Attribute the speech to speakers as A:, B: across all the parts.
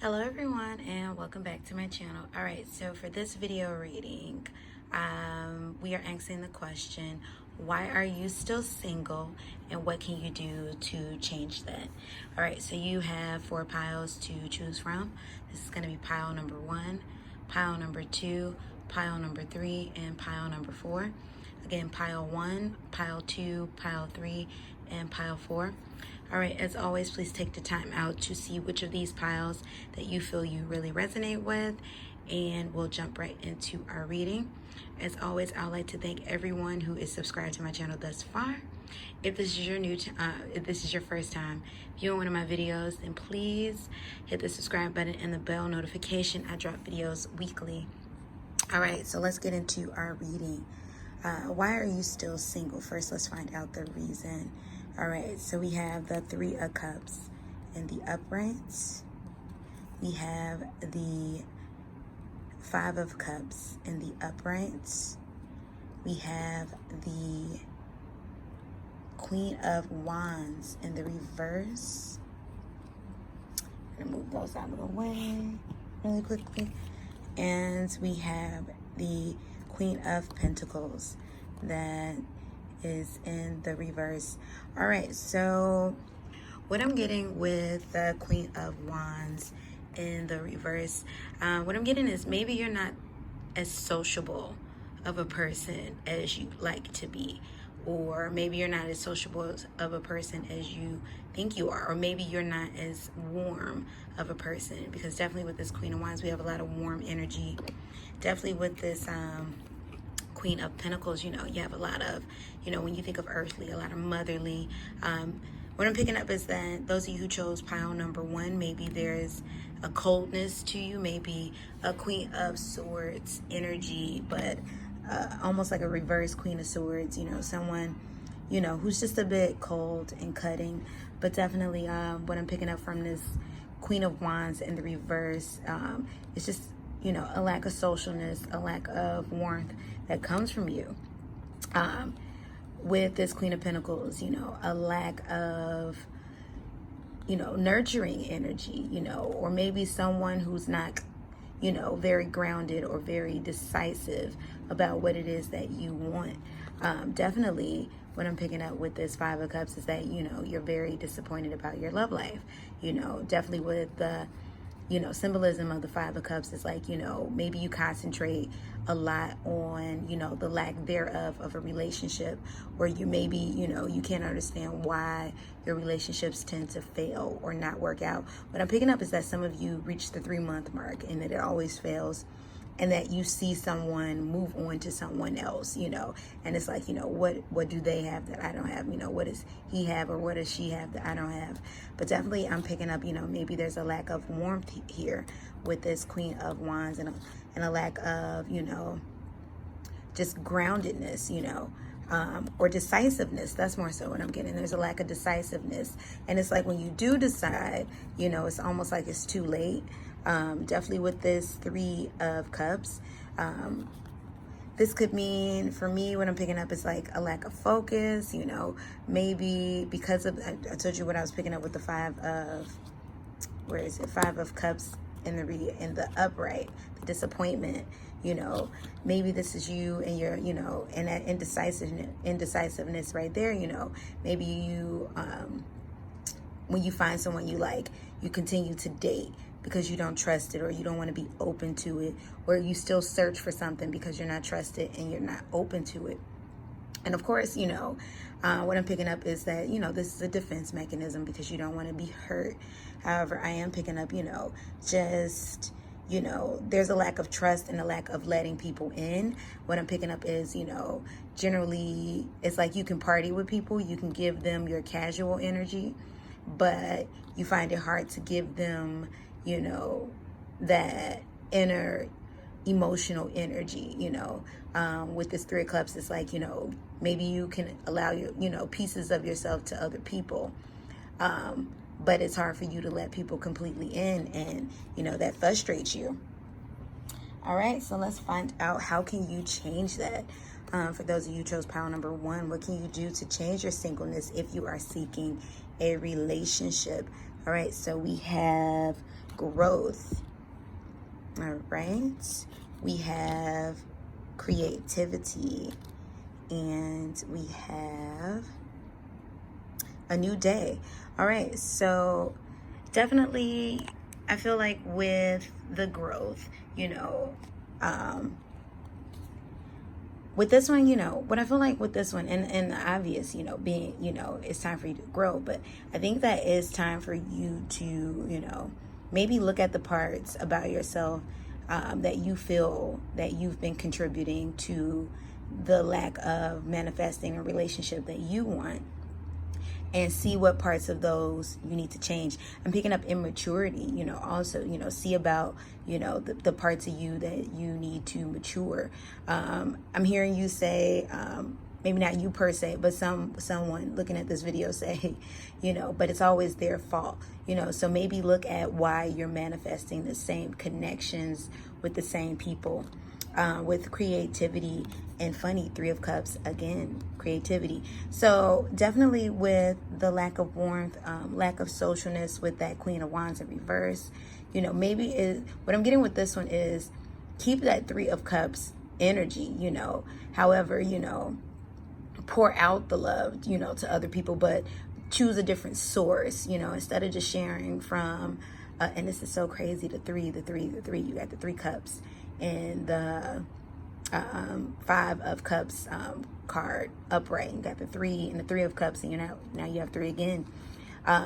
A: Hello everyone and welcome back to my channel. Alright, so for this video reading, we are answering the question, why are you still single and what can you do to change that? Alright, so you have 4 piles to choose from. This is going to be pile number 1, pile number 2, pile number 3, and pile number 4. Again, pile 1, pile 2, pile 3, and pile 4. All right, as always, please take the time out to see which of these piles that you feel you really resonate with, and we'll jump right into our reading. As always, I'd like to thank everyone who is subscribed to my channel thus far. If this is your if this is your first time viewing one of my videos, then please hit the subscribe button and the bell notification. I drop videos weekly. All right, so let's get into our reading. Why are you still single? First, let's find out the reason. All right, so we have the 3 of Cups in the uprights. We have the 5 of Cups in the uprights. We have the Queen of Wands in the reverse. I'm gonna move those out of the way really quickly. And we have the Queen of Pentacles that is in the reverse. All right, so what I'm getting with the Queen of Wands in the reverse, what I'm getting is maybe you're not as sociable of a person as you like to be, or maybe you're not as sociable of a person as you think you are, or maybe you're not as warm of a person, because definitely with this Queen of Wands we have a lot of warm energy. Definitely with this Queen of Pentacles, you have a lot of, when you think of earthly, a lot of motherly. What I'm picking up is that those of you who chose pile number 1, maybe there's a coldness to you, maybe a Queen of Swords energy, but almost like a reverse Queen of Swords, someone, who's just a bit cold and cutting. But definitely what I'm picking up from this Queen of Wands in the reverse, it's just, a lack of socialness, a lack of warmth that comes from you. With this Queen of Pentacles, a lack of, nurturing energy, or maybe someone who's not, very grounded or very decisive about what it is that you want. Definitely what I'm picking up with this 5 of Cups is that, you're very disappointed about your love life. Definitely with the symbolism of the 5 of Cups is like, maybe you concentrate a lot on, the lack thereof of a relationship, or you maybe, you can't understand why your relationships tend to fail or not work out. What I'm picking up is that some of you reach the 3-month mark and that it always fails, and that you see someone move on to someone else, and it's like, what do they have that I don't have? What does he have or what does she have that I don't have? But definitely I'm picking up, maybe there's a lack of warmth here with this Queen of Wands, and a lack of, just groundedness, or decisiveness. That's more so what I'm getting. There's a lack of decisiveness. And it's like when you do decide, it's almost like it's too late. Definitely with this 3 of Cups, this could mean, for me, what I'm picking up is like a lack of focus, maybe because of, I told you what I was picking up with the 5 of, 5 of Cups in the upright, the disappointment. Maybe this is you and your, and that indecisiveness right there. Maybe you, when you find someone you like, you continue to date because you don't trust it, or you don't want to be open to it, or you still search for something because you're not trusted and you're not open to it. And of course, what I'm picking up is that, this is a defense mechanism because you don't want to be hurt. However, I am picking up, just, there's a lack of trust and a lack of letting people in. What I'm picking up is, generally, it's like you can party with people, you can give them your casual energy, but you find it hard to give them, that inner emotional energy. With this 3 of Cups, it's like, maybe you can allow your, pieces of yourself to other people, but it's hard for you to let people completely in, and that frustrates you. All right, so let's find out, how can you change that? For those of you who chose pile number 1, what can you do to change your singleness if you are seeking a relationship? All right, so we have growth. All right. We have creativity, and we have a new day. All right, so definitely I feel like with the growth, with this one, what I feel like with this one, and the obvious, being, it's time for you to grow, but I think that it's time for you to, maybe look at the parts about yourself that you feel that you've been contributing to the lack of manifesting a relationship that you want, and see what parts of those you need to change. I'm picking up immaturity, also, see about, the parts of you that you need to mature. I'm hearing you say, maybe not you per se, but someone looking at this video say, but it's always their fault, so maybe look at why you're manifesting the same connections with the same people. With creativity and funny, 3 of Cups, again, creativity. So definitely with the lack of warmth, lack of socialness with that Queen of Wands in reverse, maybe what I'm getting with this one is keep that 3 of Cups energy, however, pour out the love, to other people, but choose a different source, instead of just sharing from, and this is so crazy, the three, you got the 3 Cups. And the 5 of Cups card upright. You got the 3 and the 3 of Cups, and now you have 3 again.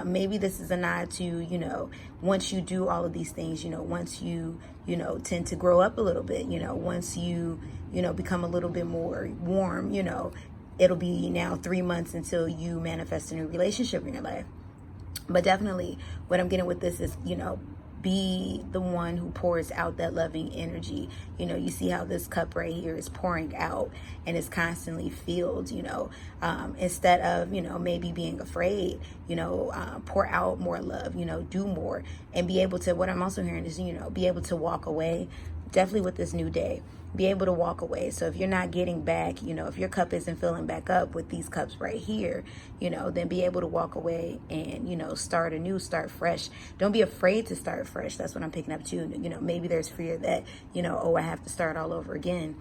A: Maybe this is a nod to, once you do all of these things, once you, tend to grow up a little bit, once you, become a little bit more warm, it'll be now 3 months until you manifest a new relationship in your life. But definitely what I'm getting with this is, be the one who pours out that loving energy. You see how this cup right here is pouring out and is constantly filled, instead of, maybe being afraid, pour out more love, do more, and be able to, what I'm also hearing is, be able to walk away, definitely with this new day. Be able to walk away. So if you're not getting back, if your cup isn't filling back up with these cups right here, then be able to walk away and, start anew, start fresh. Don't be afraid to start fresh. That's what I'm picking up too. Maybe there's fear that, I have to start all over again.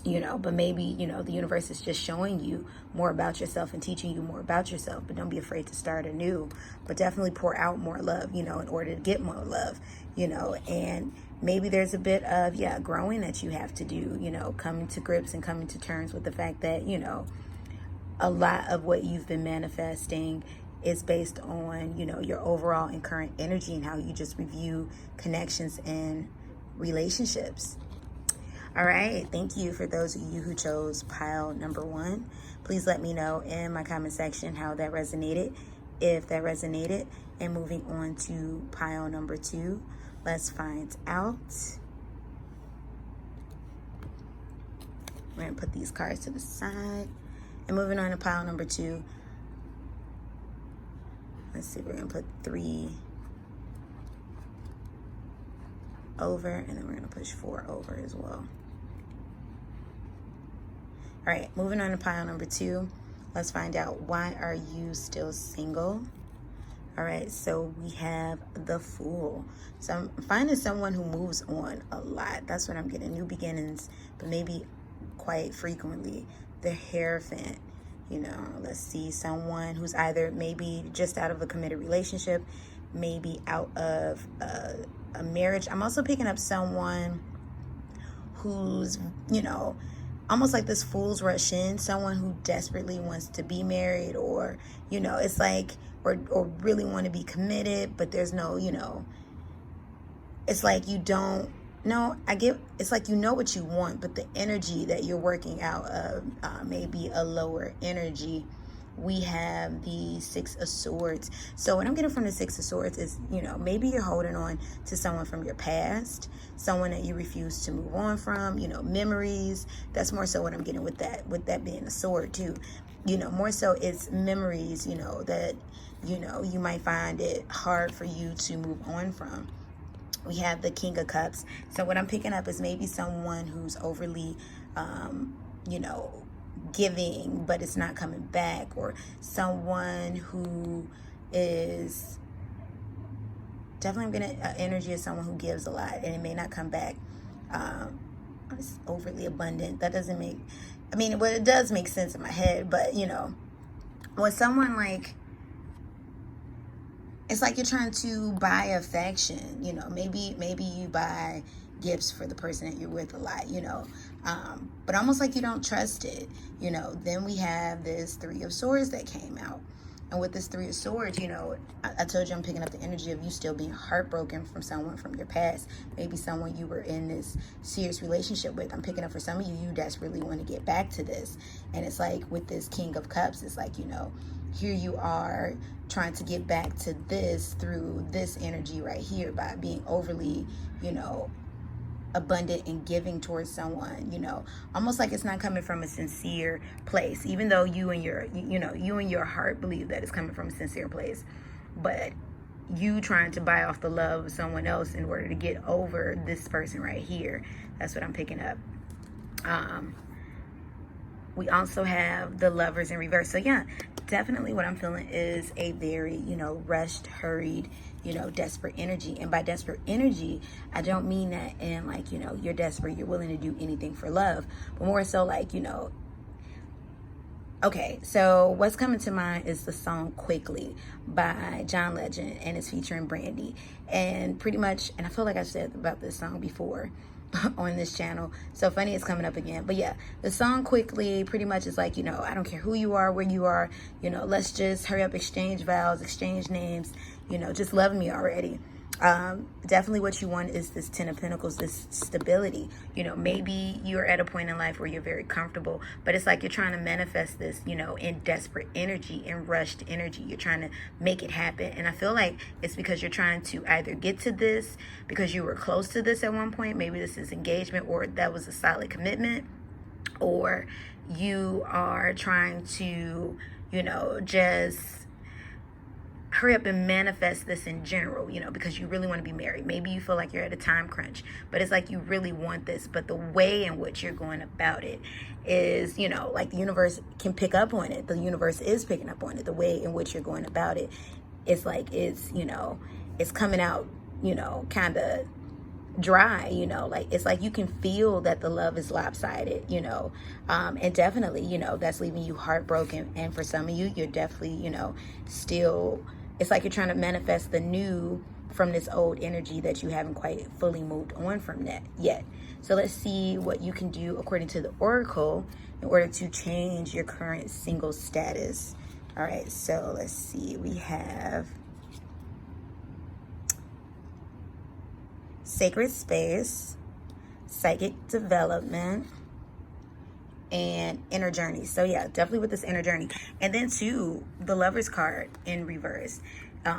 A: But maybe, the universe is just showing you more about yourself and teaching you more about yourself. But don't be afraid to start anew. But definitely pour out more love, in order to get more love, and maybe there's a bit of, growing that you have to do, coming to grips and coming to terms with the fact that, a lot of what you've been manifesting is based on, your overall and current energy and how you just review connections and relationships. All right, thank you for those of you who chose pile number 1. Please let me know in my comment section how that resonated, if that resonated. And moving on to pile number 2, let's find out. We're going to put these cards to the side. And moving on to pile number 2, let's see, we're going to put 3 over, and then we're going to push 4 over as well. All right, moving on to pile number 2, let's find out, why are you still single? All right, so we have the Fool. So I'm finding someone who moves on a lot. That's what I'm getting, new beginnings, but maybe quite frequently. The Hierophant, let's see, someone who's either maybe just out of a committed relationship, maybe out of a marriage. I'm also picking up someone who's, almost like this Fool's rush in, someone who desperately wants to be married, or, it's like, or really want to be committed, but there's no, it's like you don't know, it's like what you want, but the energy that you're working out of may be a lower energy. We have the 6 of Swords. So what I'm getting from the 6 of Swords is, maybe you're holding on to someone from your past, someone that you refuse to move on from, memories. That's more so what I'm getting with that being a sword too. More so it's memories, that, you might find it hard for you to move on from. We have the King of Cups. So what I'm picking up is maybe someone who's overly, giving, but it's not coming back, or someone who is definitely I'm getting an energy of someone who gives a lot, and it may not come back it's overly abundant. That doesn't make, I mean, well, it does make sense in my head, but you know, when someone like, it's like you're trying to buy affection, you know, maybe you buy gifts for the person that you're with a lot, you know, but almost like you don't trust it, you know. Then we have this Three of Swords that came out. And with this Three of Swords, you know, I told you I'm picking up the energy of you still being heartbroken from someone from your past. Maybe someone you were in this serious relationship with. I'm picking up for some of you, you desperately want to get back to this. And it's like with this King of Cups, it's like, you know, here you are trying to get back to this through this energy right here by being overly, you know, abundant and giving towards someone, you know, almost like it's not coming from a sincere place, even though you and your, you know, you and your heart believe that it's coming from a sincere place, but you trying to buy off the love of someone else in order to get over this person right here. That's what I'm picking up. We also have the Lovers in reverse. So yeah, definitely what I'm feeling is a very, you know, rushed, hurried, you know, desperate energy. And by desperate energy, I don't mean that in like, you know, you're desperate, you're willing to do anything for love, but more so like, you know, okay, so what's coming to mind is the song Quickly by John Legend, and it's featuring Brandy. And pretty much, and I feel like I said about this song before on this channel, so funny it's coming up again. But yeah, the song Quickly pretty much is like, you know, I don't care who you are, where you are, you know, let's just hurry up, exchange vows, exchange names, you know, just love me already. Definitely what you want is this Ten of Pentacles, this stability. You know, maybe you're at a point in life where you're very comfortable, but it's like you're trying to manifest this, you know, in desperate energy, in rushed energy. You're trying to make it happen. And I feel like it's because you're trying to either get to this because you were close to this at one point. Maybe this is engagement, or that was a solid commitment, or you are trying to, you know, just hurry up and manifest this in general, you know, because you really want to be married. Maybe you feel like you're at a time crunch, but it's like you really want this, but the way in which you're going about it is, you know, like the universe can pick up on it. The universe is picking up on it. The way in which you're going about it, it's like it's, you know, it's coming out, you know, kind of dry, you know, like it's like you can feel that the love is lopsided, you know, and definitely, you know, that's leaving you heartbroken. And for some of you, you're definitely, you know, still, it's like you're trying to manifest the new from this old energy that you haven't quite fully moved on from that yet. So let's see what you can do according to the Oracle in order to change your current single status. All right, so let's see, we have Sacred Space, Psychic Development, and Inner Journey. So yeah, definitely with this Inner Journey. And then too, the Lovers card in reverse.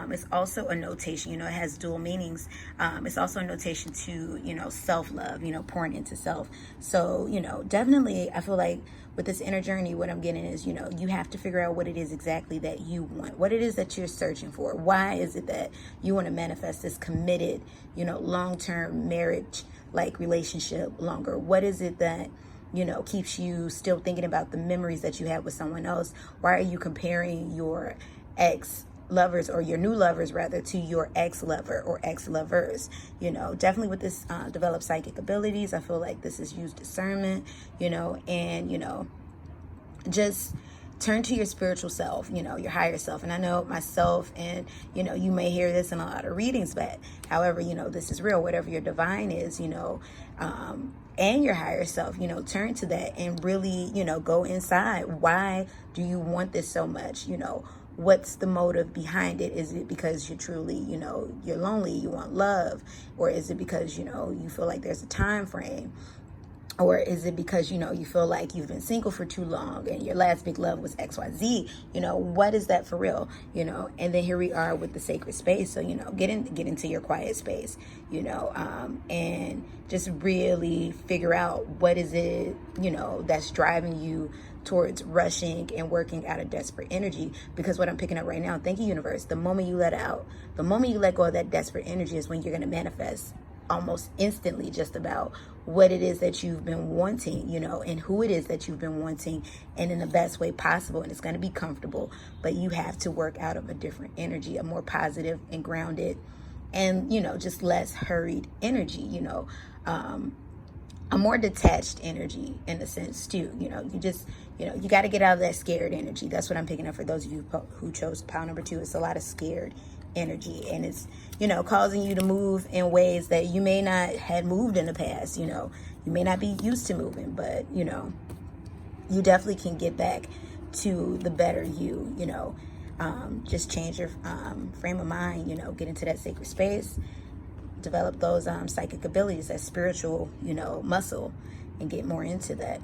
A: It's also a notation, you know, it has dual meanings. It's also a notation to, you know, self-love, you know, pouring into self. So, you know, definitely I feel like with this inner journey, what I'm getting is, you know, you have to figure out what it is exactly that you want, what it is that you're searching for. Why is it that you want to manifest this committed, you know, long-term marriage like relationship longer? What is it that, you know, keeps you still thinking about the memories that you had with someone else? Why are you comparing your ex-lovers, or your new lovers rather, to your ex-lover or ex-lovers? You know, definitely with this develop psychic abilities, I feel like this is used discernment, you know, and, you know, just turn to your spiritual self, you know, your higher self. And I know myself, and, you know, you may hear this in a lot of readings, but however, you know, this is real, whatever your divine is, you know, and your higher self, you know, turn to that and really, you know, go inside. Why do you want this so much? You know, what's the motive behind it? Is it because you're truly, you know, you're lonely, you want love? Or is it because, you know, you feel like there's a time frame? Or is it because, you know, you feel like you've been single for too long and your last big love was XYZ? You know, what is that for real? You know, and then here we are with the sacred space. So, you know, get into your quiet space, you know, and just really figure out what is it, you know, that's driving you towards rushing and working out of desperate energy. Because what I'm picking up right now, thank you, universe, the moment you let go of that desperate energy is when you're going to manifest almost instantly just about what it is that you've been wanting, you know, and who it is that you've been wanting, and in the best way possible. And it's going to be comfortable, but you have to work out of a different energy, a more positive and grounded, and, you know, just less hurried energy, you know, a more detached energy in a sense too. You know, you just, you know, you got to get out of that scared energy. That's what I'm picking up for those of you who chose pile number 2. It's a lot of scared energy, and it's, you know, causing you to move in ways that you may not had moved in the past. You know, you may not be used to moving, but, you know, you definitely can get back to the better you, you know. Just change your frame of mind, you know, get into that sacred space, develop those psychic abilities, that spiritual, you know, muscle, and get more into that.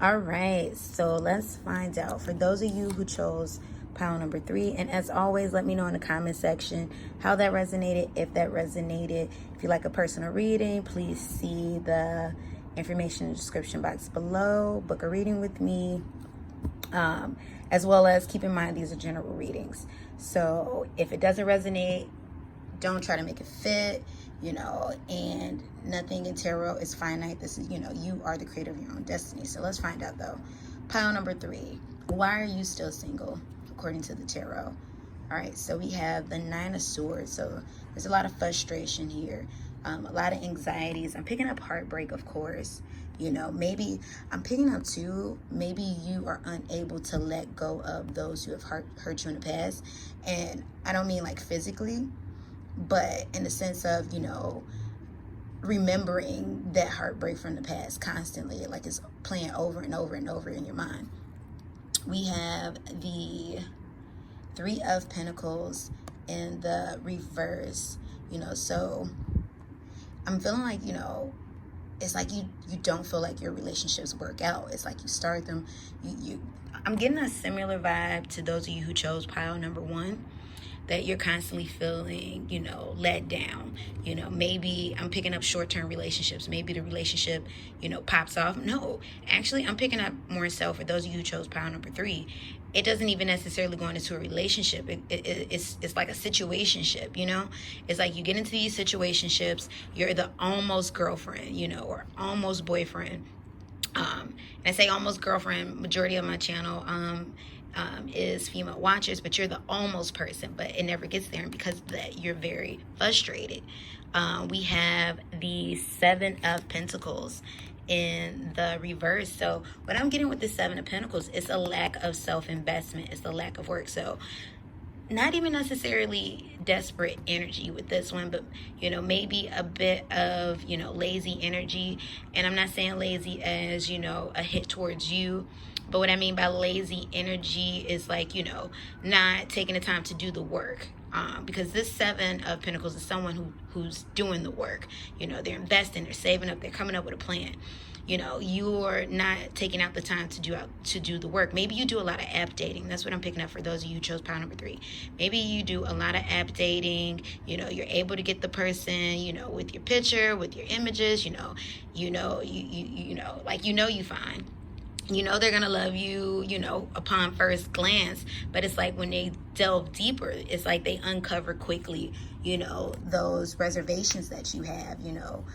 A: All right, so let's find out for those of you who chose pile number 3. And as always, let me know in the comment section how that resonated, if that resonated. If you like a personal reading, please see the information in the description box below. Book a reading with me. As well as keep in mind these are general readings. So if it doesn't resonate, don't try to make it fit, you know, and nothing in tarot is finite. This is, you know, you are the creator of your own destiny. So let's find out though. Pile number 3, why are you still single according to the tarot? All right, so we have the 9 of Swords. So there's a lot of frustration here, a lot of anxieties. I'm picking up heartbreak, of course. You know, maybe I'm picking up too, maybe you are unable to let go of those who have hurt you in the past. And I don't mean like physically, but in the sense of, you know, remembering that heartbreak from the past constantly, like it's playing over and over and over in your mind. We have the 3 of Pentacles in the reverse, you know, so I'm feeling like, you know, it's like you don't feel like your relationships work out. It's like you start them, I'm getting a similar vibe to those of you who chose pile number 1, that you're constantly feeling, you know, let down. You know, maybe I'm picking up short-term relationships. Maybe the relationship, you know, pops off. No, actually, I'm picking up more so for those of you who chose pile number 3. It doesn't even necessarily go into a relationship. It's like a situationship, you know? It's like you get into these situationships, you're the almost girlfriend, you know, or almost boyfriend. And I say almost girlfriend, majority of my channel is female watchers, but you're the almost person, but it never gets there. And because of that, you're very frustrated. We have the 7 of Pentacles in the reverse. So what I'm getting with the 7 of Pentacles is a lack of self-investment. It's a lack of work. So not even necessarily desperate energy with this one, but, you know, maybe a bit of, you know, lazy energy. And I'm not saying lazy as, you know, a hit towards you, but what I mean by lazy energy is like, you know, not taking the time to do the work. Because this 7 of Pentacles is someone who's doing the work. You know, they're investing, they're saving up, they're coming up with a plan. You know, you're not taking out the time to do the work. Maybe you do a lot of app dating. That's what I'm picking up for those of you who chose pile number 3. Maybe you do a lot of app dating. You know, you're able to get the person, you know, with your picture, with your images, you know, like, you know, you fine. You know they're gonna love you, you know, upon first glance, but it's like when they delve deeper, it's like they uncover quickly, you know, those reservations that you have, you know,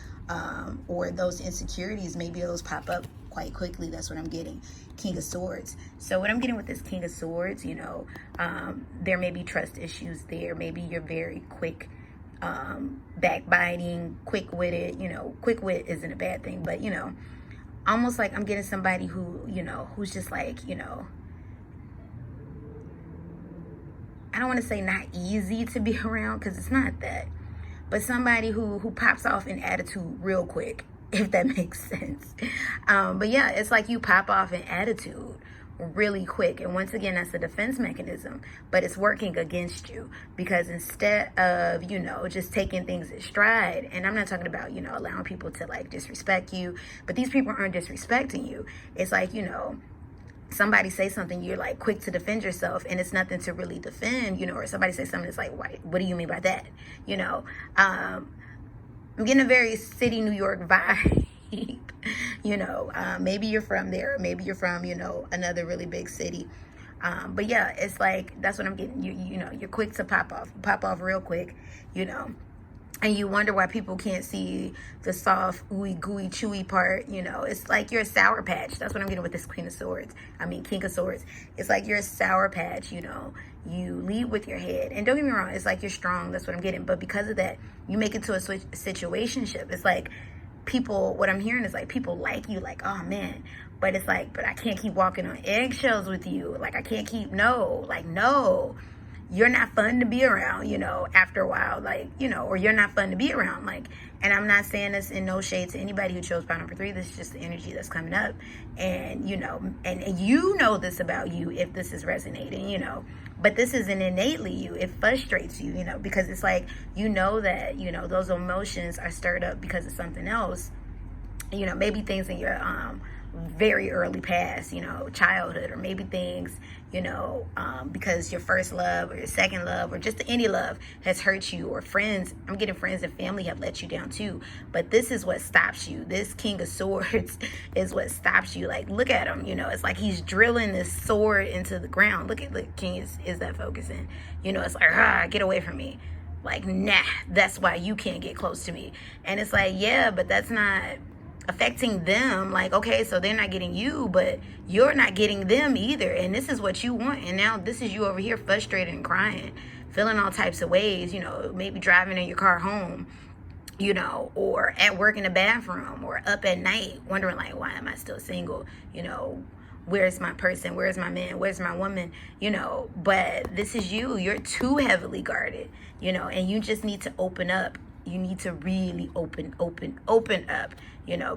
A: or those insecurities. Maybe those pop up quite quickly. That's what I'm getting. King of Swords. So what I'm getting with this King of Swords, you know, there may be trust issues there. Maybe you're very quick, backbiting, quick-witted. You know, quick wit isn't a bad thing, but, you know, almost like I'm getting somebody who, you know, who's just like, you know, I don't want to say not easy to be around, because it's not that, but somebody who pops off in attitude real quick, if that makes sense. But yeah, it's like you pop off in attitude really quick, and once again, that's a defense mechanism, but it's working against you, because instead of, you know, just taking things in stride, and I'm not talking about, you know, allowing people to like disrespect you, but these people aren't disrespecting you. It's like, you know, somebody say something, you're like quick to defend yourself, and it's nothing to really defend, you know, or somebody say something that's like, what do you mean by that? You know, I'm getting a very city New York vibe. You know, maybe you're from there, maybe you're from, you know, another really big city, but yeah, it's like, that's what I'm getting. You know, you're quick to pop off real quick, you know, and you wonder why people can't see the soft, ooey gooey chewy part. You know, it's like you're a Sour Patch. That's what I'm getting with this King of Swords. It's like you're a Sour Patch. You know, you lead with your head. And don't get me wrong, it's like you're strong, that's what I'm getting. But because of that, you make it to a situationship. It's like people, what I'm hearing is like people like you, like, oh man. But it's like, but I can't keep walking on eggshells with you. Like, I can't keep, no, you're not fun to be around, after a while, like, or you're not fun to be around. Like, and I'm not saying this in no shade to anybody who chose pile number 3. This is just the energy that's coming up. And, and you know this about you if this is resonating, but this isn't innately you. It frustrates you, because it's like, that, those emotions are stirred up because of something else, maybe things in your, very early past, childhood, or maybe things, because your first love or your second love or just any love has hurt you, or friends, I'm getting friends and family have let you down too. But this is what stops you. This King of Swords is what stops you. Like, look at him, it's like he's drilling this sword into the ground. Look, King is that focusing, it's like, get away from me. Like, nah, that's why you can't get close to me. And it's like, yeah, but that's not affecting them. Like, okay, so they're not getting you, but you're not getting them either, and this is what you want. And now this is you over here frustrated and crying, feeling all types of ways, maybe driving in your car home, or at work in the bathroom, or up at night wondering, like, why am I still single? Where's my person? Where's my man? Where's my woman? But this is you're too heavily guarded, and you just need to open up. You need to really open up,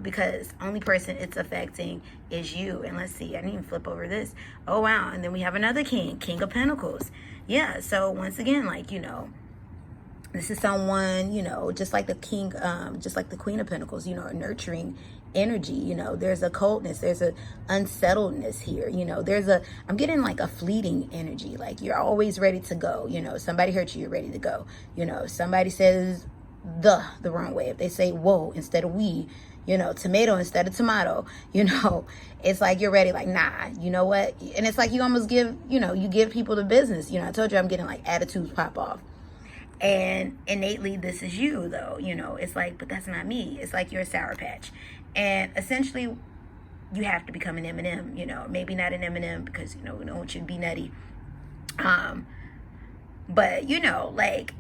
A: because only person it's affecting is you. And let's see, I didn't even flip over this. Oh, wow. And then we have another King of Pentacles. Yeah. So once again, like, this is someone, just like the King, just like the Queen of Pentacles, a nurturing energy. There's a coldness, there's a unsettledness here. I'm getting like a fleeting energy. Like, you're always ready to go. Somebody hurt you, you're ready to go. Somebody says the wrong way. If they say whoa instead of we, tomato instead of tomato, it's like you're ready, like, nah, you know what? And it's like you almost give, you give people the business. I told you I'm getting like attitudes pop off. And innately, this is you, though. It's like, but that's not me. It's like you're a Sour Patch. And essentially, you have to become an M&M, maybe not an M&M because, we don't want you to be nutty. But, like,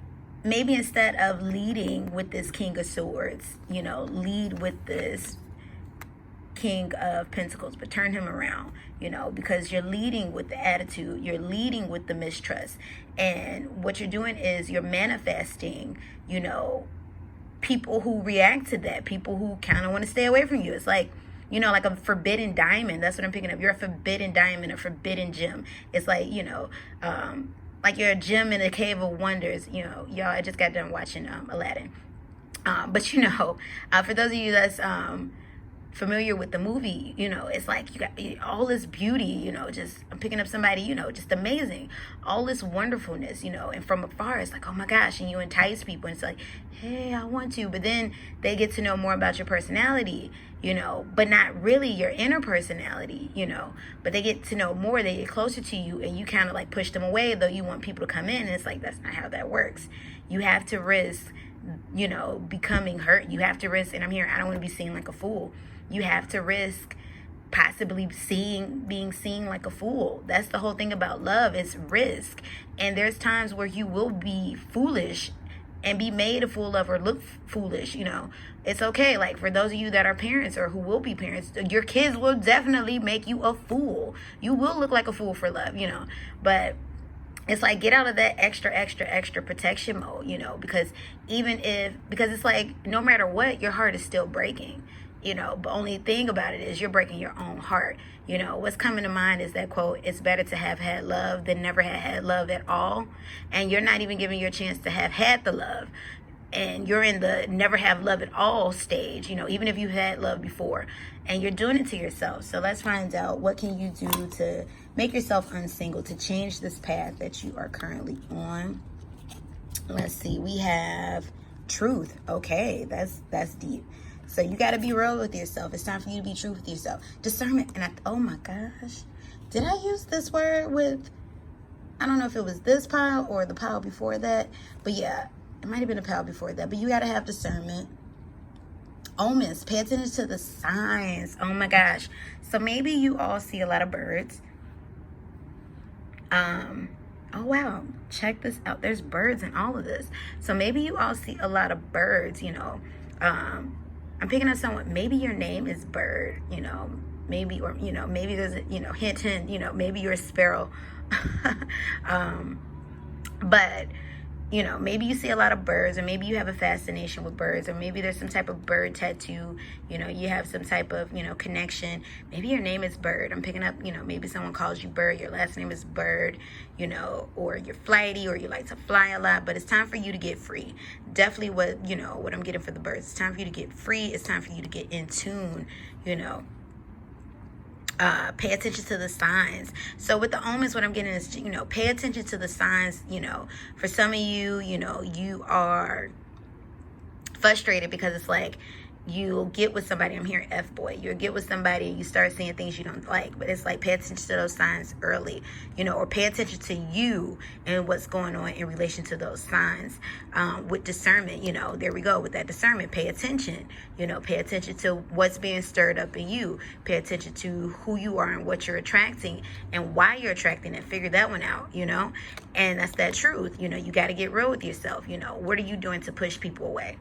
A: maybe instead of leading with this King of Swords, lead with this King of Pentacles, but turn him around, because you're leading with the attitude, you're leading with the mistrust. And what you're doing is you're manifesting, people who react to that, people who kind of want to stay away from you. It's like, like a forbidden diamond. That's what I'm picking up. You're a forbidden diamond, a forbidden gem. It's like, like you're a gem in a cave of wonders. Y'all, I just got done watching Aladdin. But for those of you that's familiar with the movie, it's like you got all this beauty, just I'm picking up somebody, just amazing, all this wonderfulness, and from afar it's like, oh my gosh, and you entice people, and it's like, hey, I want to. But then they get to know more about your personality, but not really your inner personality, but they get to know more, they get closer to you, and you kind of like push them away, though you want people to come in. And it's like, that's not how that works. You have to risk, becoming hurt. You have to risk, and I'm here, I don't want to be seen like a fool. You have to risk possibly being seen like a fool. That's the whole thing about love, is risk. And there's times where you will be foolish and be made a fool of, or look foolish. It's okay. Like, for those of you that are parents or who will be parents, your kids will definitely make you a fool. You will look like a fool for love, but it's like, get out of that extra protection mode, because because it's like, no matter what, your heart is still breaking. But only thing about it is you're breaking your own heart. What's coming to mind is that quote, it's better to have had love than never have had love at all. And you're not even giving your chance to have had the love. And you're in the never have love at all stage, even if you had love before. And you're doing it to yourself. So let's find out, what can you do to make yourself unsingle, to change this path that you are currently on? Let's see. We have truth. Okay, that's deep. So you got to be real with yourself. It's time for you to be true with yourself. Discernment. And oh my gosh, did I use this word with, I don't know if it was this pile or the pile before that, but yeah, it might have been a pile before that. But you got to have discernment. Omens. Pay attention to the signs. Oh my gosh. So maybe you all see a lot of birds. Oh wow, check this out. There's birds in all of this. So maybe you all see a lot of birds, you know. I'm picking up someone, maybe your name is Bird, you know, maybe, or, you know, maybe there's a, you know, hint, hint, you know, maybe you're a sparrow. But you know, maybe you see a lot of birds, or maybe you have a fascination with birds, or maybe there's some type of bird tattoo, you know, you have some type of, you know, connection. Maybe your name is Bird. I'm picking up, you know, maybe someone calls you Bird, your last name is Bird, you know, or you're flighty, or you like to fly a lot, but it's time for you to get free. Definitely what, you know, what I'm getting for the birds. It's time for you to get free. It's time for you to get in tune, you know. Pay attention to the signs. So with the omens, what I'm getting is, you know, pay attention to the signs. You know, for some of you, you know, you are frustrated because it's like you'll get with somebody. I'm hearing F-boy. You'll get with somebody and you start seeing things you don't like. But it's like, pay attention to those signs early, you know, or pay attention to you and what's going on in relation to those signs. With discernment, you know, there we go. With that discernment, pay attention, you know, pay attention to what's being stirred up in you. Pay attention to who you are and what you're attracting and why you're attracting it. Figure that one out, you know, and that's that truth. You know, you got to get real with yourself. You know, what are you doing to push people away?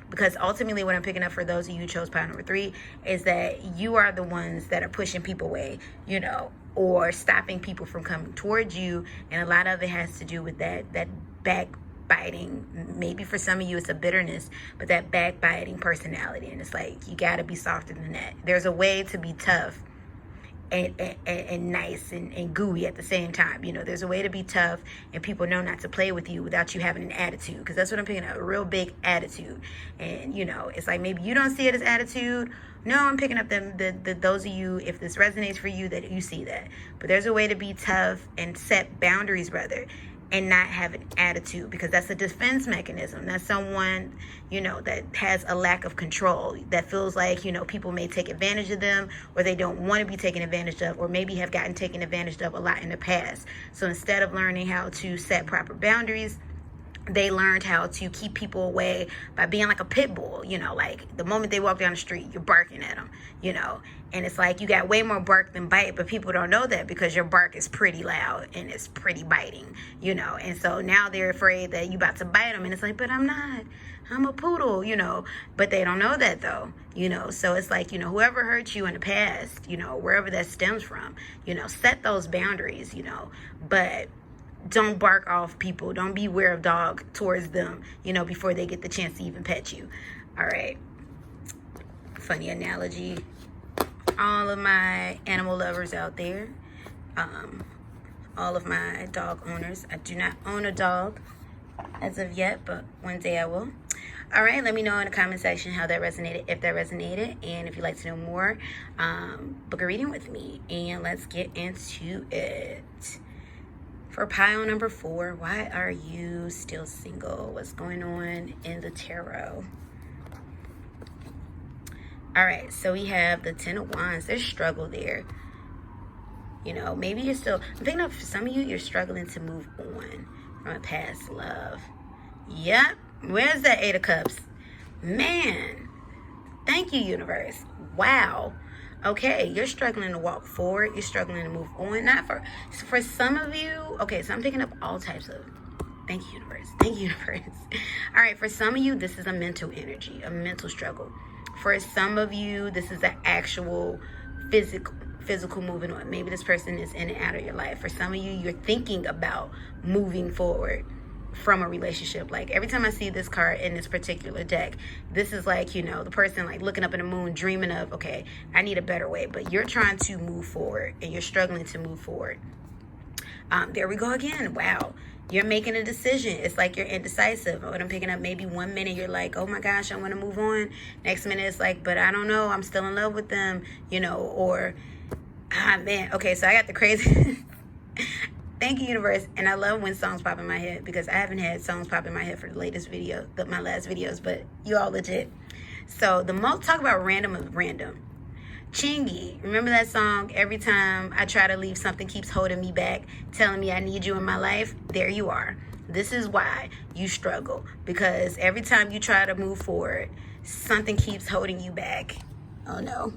A: Because ultimately what I'm picking up for those of you who chose pile number 3 is that you are the ones that are pushing people away, you know, or stopping people from coming towards you. And a lot of it has to do with that backbiting. Maybe for some of you it's a bitterness, but that backbiting personality. And it's like, you got to be softer than that. There's a way to be tough and nice and gooey at the same time. You know, there's a way to be tough and people know not to play with you without you having an attitude, because that's what I'm picking up, a real big attitude. And you know, it's like, maybe you don't see it as attitude. No, I'm picking up those of you, if this resonates for you, that you see that. But there's a way to be tough and set boundaries, rather, and not have an attitude, because that's a defense mechanism. That's someone, you know, that has a lack of control, that feels like, you know, people may take advantage of them, or they don't want to be taken advantage of, or maybe have gotten taken advantage of a lot in the past. So instead of learning how to set proper boundaries, they learned how to keep people away by being like a pit bull, you know, like the moment they walk down the street, you're barking at them, you know, and it's like you got way more bark than bite, but people don't know that because your bark is pretty loud and it's pretty biting, you know, and so now they're afraid that you about to bite them, and it's like, but I'm not, I'm a poodle, you know, but they don't know that though, you know. So it's like, you know, whoever hurt you in the past, you know, wherever that stems from, you know, set those boundaries, you know, but don't bark off people. Don't be aware of dog towards them, you know, before they get the chance to even pet you. All right. Funny analogy. All of my animal lovers out there, all of my dog owners. I do not own a dog as of yet, but one day I will. All right, let me know in the comment section how that resonated, if that resonated, and if you'd like to know more, book a reading with me, and let's get into it. For pile number 4, why are you still single? What's going on in the tarot? All right, so we have the 10 of Wands. There's struggle there. You know, maybe you're still, I'm thinking of, for some of you, you're struggling to move on from a past love. Yep. Where's that 8 of Cups? Man, thank you, universe. Wow. Okay, you're struggling to walk forward. You're struggling to move on. Not for some of you. Okay, so I'm picking up all types of. Thank you, universe. Thank you, universe. All right, for some of you, this is a mental energy, a mental struggle. For some of you, this is an actual physical moving on. Maybe this person is in and out of your life. For some of you, you're thinking about moving forward from a relationship. Like every time I see this card in this particular deck, this is like, you know, the person like looking up in the moon, dreaming of, okay, I need a better way, but you're trying to move forward and you're struggling to move forward. There we go again. Wow. You're making a decision. It's like you're indecisive. What I'm picking up, maybe 1 minute you're like, oh my gosh, I want to move on. Next minute it's like, but I don't know, I'm still in love with them, you know, or man, okay, so I got the crazy thank you, universe. And I love when songs pop in my head, because I haven't had songs pop in my head for the latest video, my last videos, but you all legit. So talk about random of random. Chingy, remember that song? Every time I try to leave, something keeps holding me back, telling me I need you in my life. There you are. This is why you struggle, because every time you try to move forward, something keeps holding you back. Oh no.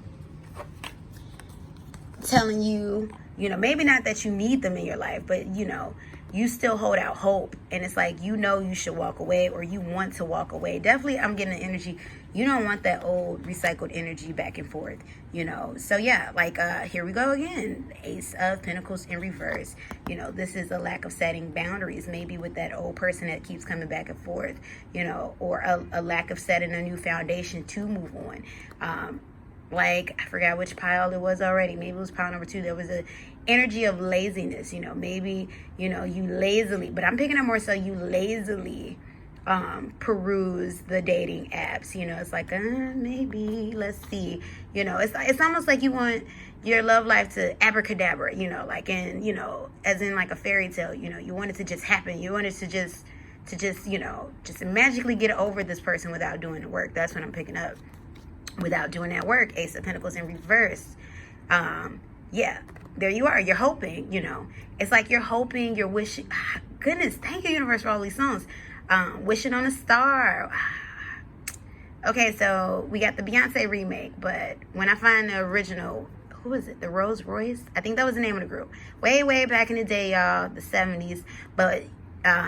A: Telling you, you know, maybe not that you need them in your life, but you know, you still hold out hope, and it's like, you know, you should walk away, or you want to walk away. Definitely, I'm getting the energy. You don't want that old recycled energy back and forth, you know. So yeah, like here we go again. Ace of Pentacles in reverse. You know, this is a lack of setting boundaries, maybe with that old person that keeps coming back and forth, you know, or a lack of setting a new foundation to move on. Like, I forgot which pile it was already. Maybe it was pile number 2. There was a energy of laziness, you know. Maybe, you know, you lazily, but I'm picking up more so you lazily peruse the dating apps. You know, it's like, maybe, let's see. You know, it's almost like you want your love life to abracadabra, you know, like in, you know, as in like a fairy tale. You know, you want it to just happen. You want it to just, you know, just magically get over this person without doing the work. That's what I'm picking up. Without doing that work. Ace of Pentacles in reverse. Yeah, there you are. You're hoping, you know. It's like you're hoping, you're wishing. Goodness, thank you, universe, for all these songs. Wishing on a star. Okay, so we got the Beyonce remake, but when I find the original, who is it? The Rolls Royce? I think that was the name of the group. Way, way back in the day, y'all, the 70s. But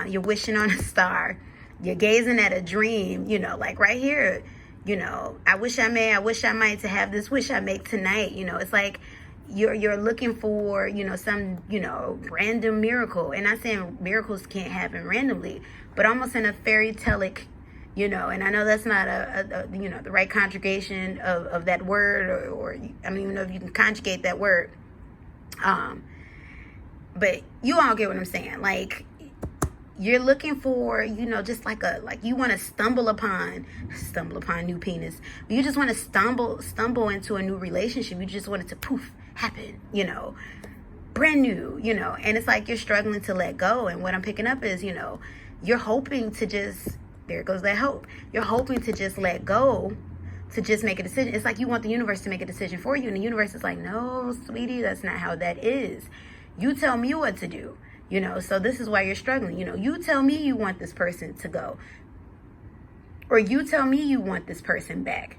A: you're wishing on a star. You're gazing at a dream, you know, like right here. You know, I wish I might to have this wish I make tonight. You know, it's like you're looking for, you know, some, you know, random miracle. And not saying miracles can't happen randomly, but almost in a fairy tale-ic, you know. And I know that's not a you know, the right conjugation of that word, or I don't even know if you can conjugate that word. But you all get what I'm saying. Like, you're looking for, you know, just like you want to stumble upon new penis. You just want to stumble into a new relationship. You just want it to poof, happen, you know, brand new, you know. And it's like you're struggling to let go. And what I'm picking up is, you know, you're hoping to just, there goes that hope. You're hoping to just let go, to just make a decision. It's like you want the universe to make a decision for you. And the universe is like, no, sweetie, that's not how that is. You tell me what to do. You know, so this is why you're struggling. You know, you tell me you want this person to go. Or you tell me you want this person back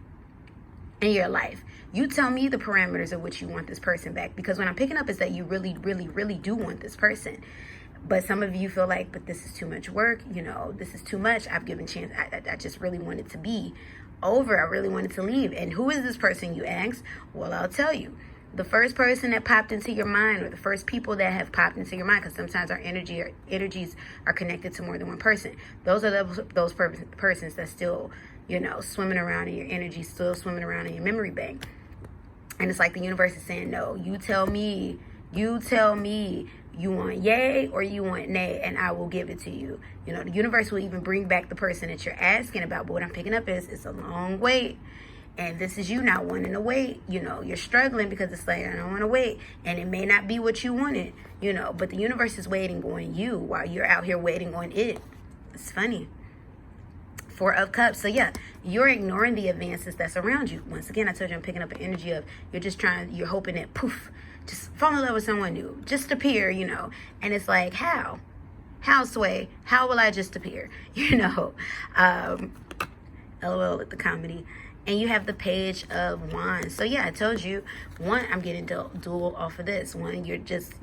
A: in your life. You tell me the parameters of which you want this person back. Because what I'm picking up is that you really, really, really do want this person. But some of you feel like, but this is too much work. You know, this is too much. I've given chance. I just really want it to be over. I really wanted to leave. And who is this person, you ask? Well, I'll tell you. The first person that popped into your mind, or the first people that have popped into your mind, because sometimes our energies are connected to more than one person. Those are those persons that still, you know, swimming around in your energy, still swimming around in your memory bank. And it's like the universe is saying, no, you tell me you want yay or you want nay, and I will give it to you. You know, the universe will even bring back the person that you're asking about. But what I'm picking up is, it's a long wait. And this is you not wanting to wait. You know, you're struggling because it's like, I don't want to wait. And it may not be what you wanted, you know, but the universe is waiting on you while you're out here waiting on it. It's funny. 4 of Cups. So yeah, you're ignoring the advances that's around you. Once again, I told you I'm picking up an energy of, you're hoping that poof, just fall in love with someone new, just appear, you know. And it's like, how Sway, how will I just appear? You know, LOL at the comedy. And you have the Page of Wands. So yeah, I told you, one, I'm getting dual off of this. One, you're just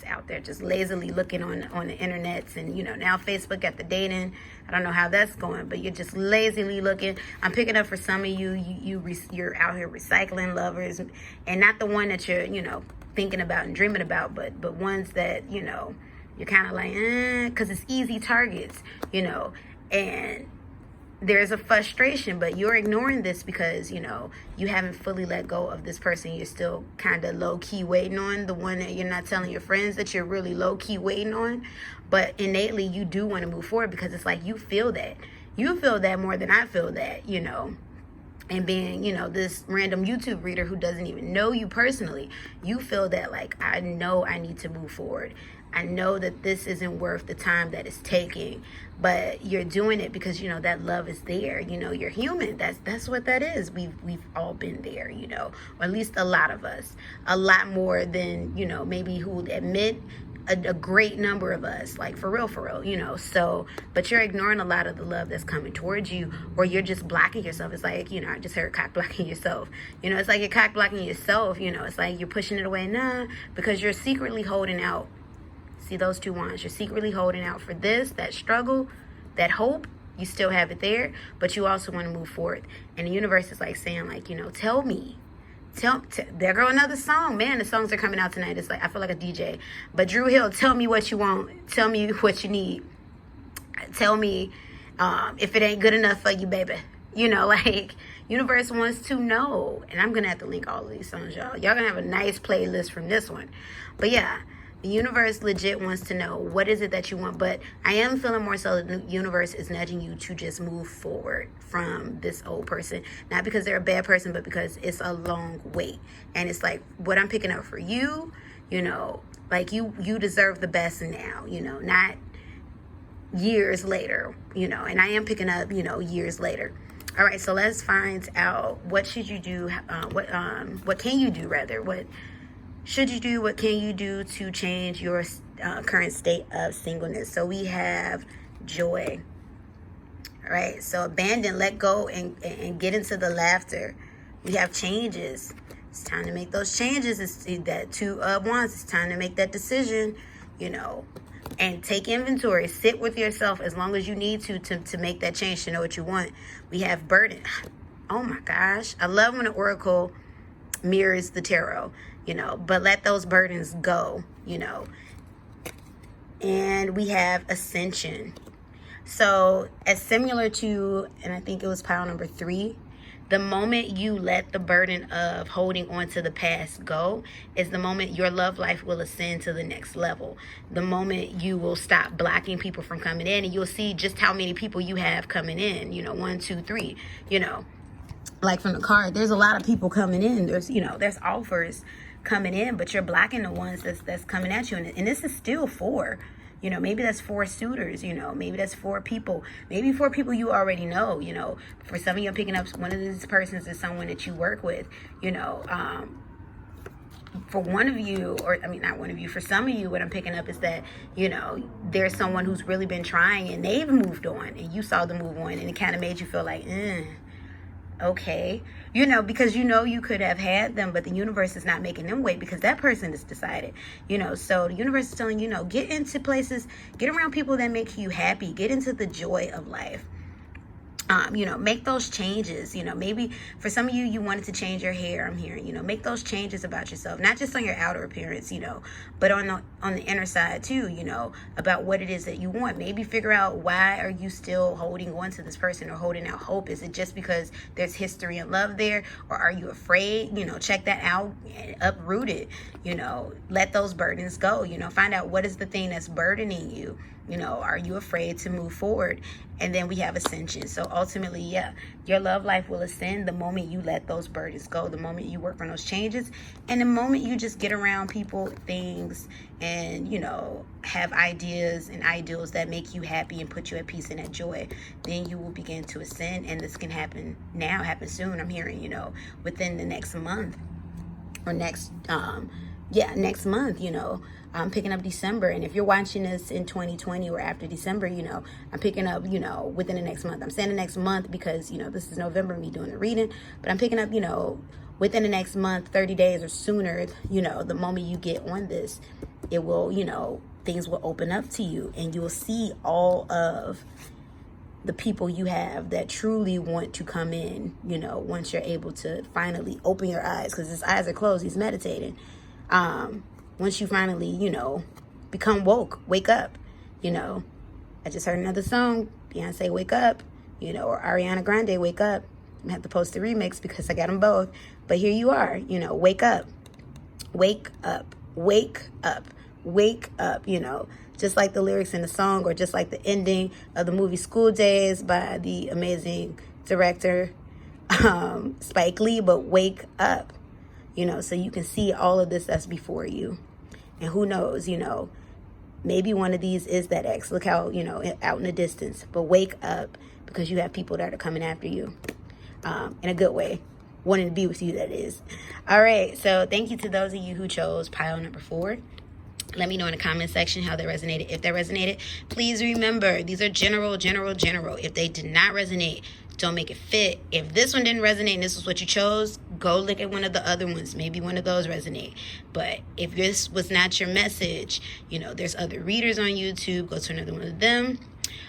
A: out there, just lazily looking on the internets, and you know, now Facebook got the dating. I don't know how that's going, but you're just lazily looking. I'm picking up for some of you, you're out here recycling lovers, and not the one that you're, you know, thinking about and dreaming about, but ones that, you know, you're kind of like, because it's easy targets, you know, and there's a frustration, but you're ignoring this because, you know, you haven't fully let go of this person. You're still kind of low-key waiting on, the one that you're not telling your friends that you're really low-key waiting on. But innately, you do want to move forward because it's like you feel that. You feel that more than I feel that, you know. And being, you know, this random YouTube reader who doesn't even know you personally, you feel that, like, I know I need to move forward. I know that this isn't worth the time that it's taking, but you're doing it because, you know, that love is there. You know, you're human. That's what that is. We've all been there, you know, or at least a lot of us, a lot more than, you know, maybe who would admit. A great number of us, like for real, you know. So, but you're ignoring a lot of the love that's coming towards you, or you're just blocking yourself. It's like, you know, I just heard cock blocking yourself. You know, it's like you're cock blocking yourself. You know, it's like you're pushing it away, because you're secretly holding out See those two wands. You're secretly holding out for this, that struggle, that hope. You still have it there, but you also want to move forward. And the universe is like saying, like, tell me. There go another song. Man, the songs are coming out tonight. It's like, I feel like a DJ. But Drew Hill, tell me what you want. Tell me what you need. Tell me if it ain't good enough for you, baby. Like, universe wants to know. And I'm going to have to link all of these songs, y'all. Y'all going to have a nice playlist from this one. But yeah, the universe legit wants to know what is it that you want. But I am feeling more so that the universe is nudging you to just move forward from this old person. Not because they're a bad person, but because it's a long wait. And it's like, what I'm picking up for you, like you deserve the best now, not years later, and I am picking up, years later. All right, so let's find out, what should you do? What can you do, rather? What should you do? What can you do to change your current state of singleness? So we have joy. All right, so abandon, let go, and get into the laughter. We have changes. It's time to make those changes. It's that Two of Wands. It's time to make that decision, and take inventory. Sit with yourself as long as you need to make that change, to know what you want. We have burden. Oh my gosh. I love when the oracle mirrors the tarot, but let those burdens go, And we have ascension. So as similar to, and I think it was pile number 3, the moment you let the burden of holding on to the past go is the moment your love life will ascend to the next level. The moment you will stop blocking people from coming in, and you'll see just how many people you have coming in, 1, 2, 3, like from the card, there's a lot of people coming in. There's, there's offers coming in, but you're blocking the ones that's coming at you. And this is still 4. Maybe that's 4 suitors, maybe that's 4 people, maybe 4 people you already know, for some of you, I'm picking up one of these persons is someone that you work with, for one of you, or I mean, not one of you, for some of you, what I'm picking up is that, there's someone who's really been trying and they've moved on and you saw them move on and it kind of made you feel like, okay, because you could have had them, but the universe is not making them wait because that person is decided, so the universe is telling you, get into places, get around people that make you happy, get into the joy of life. Make those changes, maybe for some of you, you wanted to change your hair. I'm hearing, make those changes about yourself, not just on your outer appearance, but on the inner side too, about what it is that you want. Maybe figure out, why are you still holding on to this person or holding out hope? Is it just because there's history and love there, or are you afraid? Check that out and uproot it, let those burdens go, find out what is the thing that's burdening you. Are you afraid to move forward? And then we have ascension. So ultimately, yeah, your love life will ascend the moment you let those burdens go, the moment you work on those changes, and the moment you just get around people, things, and, have ideas and ideals that make you happy and put you at peace and at joy. Then you will begin to ascend, and this can happen now, happen soon. I'm hearing, within the next month or next month, I'm picking up December. And if you're watching this in 2020 or after December, I'm picking up, within the next month. I'm saying the next month because, this is November, me doing the reading, but I'm picking up, within the next month, 30 days or sooner, the moment you get on this, it will, things will open up to you and you will see all of the people you have that truly want to come in, once you're able to finally open your eyes, because his eyes are closed, he's meditating. Once you finally, become woke, wake up, I just heard another song, Beyonce, Wake Up, or Ariana Grande, Wake Up. I'm gonna have to post the remix because I got them both. But here you are, wake up, wake up, wake up, wake up, just like the lyrics in the song, or just like the ending of the movie School Days by the amazing director, Spike Lee, but wake up. So you can see all of this that's before you. And who knows, maybe one of these is that ex. Look how, out in the distance. But wake up, because you have people that are coming after you in a good way. Wanting to be with you, that is. All right. So thank you to those of you who chose pile number 4. Let me know in the comment section how they resonated. If they resonated, please remember, these are general. If they did not resonate, don't make it fit. If this one didn't resonate and this is what you chose, go look at one of the other ones. Maybe one of those resonate. But if this was not your message, you know, there's other readers on YouTube. Go to another one of them.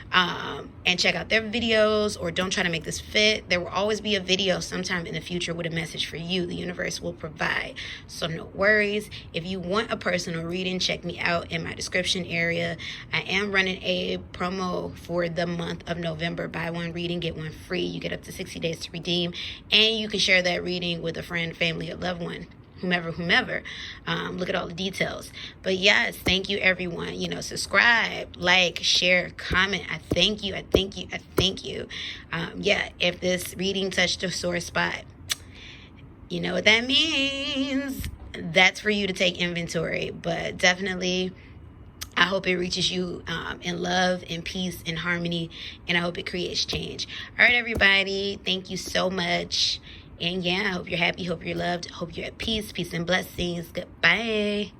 A: And check out their videos, or don't try to make this fit. There will always be a video sometime in the future with a message for you. The universe will provide. So no worries. If you want a personal reading, check me out in my description area. I am running a promo for the month of November. Buy one reading, get one free. You get up to 60 days to redeem, and you can share that reading with a friend, family, or loved one. Whomever. Look at all the details. But yes, thank you, everyone. You know, subscribe, like, share, comment. I thank you. Yeah, if this reading touched a sore spot, you know what that means. That's for you to take inventory. But definitely, I hope it reaches you in love, in peace, in harmony, and I hope it creates change. All right, everybody. Thank you so much. And yeah, I hope you're happy, hope you're loved, hope you're at peace and blessings. Goodbye.